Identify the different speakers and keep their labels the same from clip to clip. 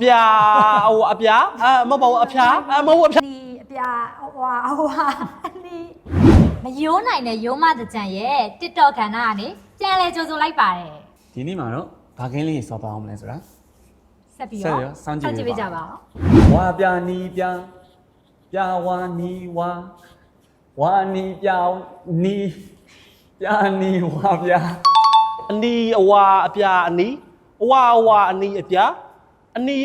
Speaker 1: ပြာအပြာမဟုတ်ပါဘူးအဖျားမဟုတ်အဖျား
Speaker 2: နီအပြာဟွာနီမယိုးနိုင်တဲ့ရိုးမတကြံရဲ့ TikTok ခန္ဓာကနေပြန်လဲကြိုဆိုလိုက်ပါတယ်
Speaker 3: ဒီနေ့မှာတော့ဘာကင်းလေးစောပါအောင်မလဲဆိုတာ
Speaker 2: ဆက်ပြီးတော့စောင့်ကြည့်ပေးကြပါဦး
Speaker 3: ဝါပြာနီပြာပြာဝါနီဝါဝါနီပြာနီပြာနီဝါပြာ
Speaker 1: အနီအဝါအပြာအနီအဝါအနီအပြာအနီ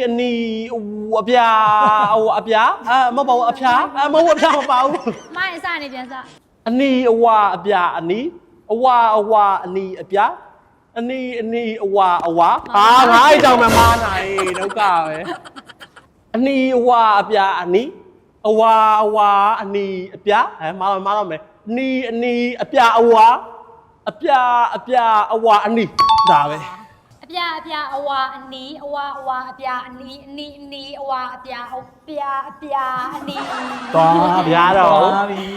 Speaker 1: အပြာအပြာမဟုတ်ပါဘူးအဖျားမဟုတ်အဖျားမပါဘူး
Speaker 2: မိုင်းအစနေပြန်စ
Speaker 1: အနီအဝါအပြာအနီအဝါအနီအပြာအနီအဝါငါ့ကြောင့်မမားနိုင်ဒုက္ခပဲအနီအဝါအပြာအနီအဝါအနီအပြာမာတော့မယ်အနီအပြာအဝါအပြာအဝါအနီဒါပဲ
Speaker 2: အပြာအဝါအနီအဝါအပြာအနီအဝါအပြာအနီ
Speaker 1: သွားဗျာတော့
Speaker 3: သွားပြီ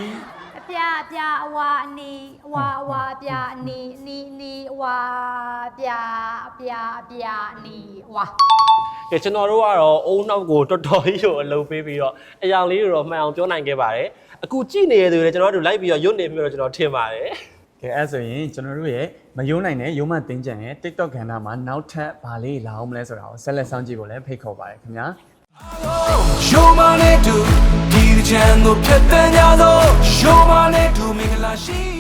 Speaker 2: အပြာအဝါအနီအဝါအပြာအနီအဝါအပြာအနီဝါ
Speaker 1: ကဲကျွန်တော်တို့ကတော့အုံနောက်ကိုတော်တော်ကြီးကိုအလုပ်ပေးပြီးတော့အယောင်လေးတွေတော့မှန်အောင်ပြောနိုင်ခဲ့ပါတယ်အခုကြည့်နေတဲ့သူတွေကျွန်တော်တို့လိုက်ပြီးတော့ရွတ်နေပြီးတော့ကျွန်တော်ထင်ပါတယ်
Speaker 3: ကဲအဲ့ဆိုရင်ကျွန်တော်တို့ရဲ့မယိုးနိုင်တဲ့ယိုးမတင်းကြံရဲ့ TikTok ခန္ဓာမှာနောက်ထပ်ဘာလေးလာအောင်မလဲဆိုတာကိုဆက်လက်စောင့်ကြည့်ဖို့လည်းဖိတ်ခေါ်ပါတယ်ခင်ဗျာ
Speaker 4: Show money to, di dicendo che te ne adoro. Show money to, mi la sci.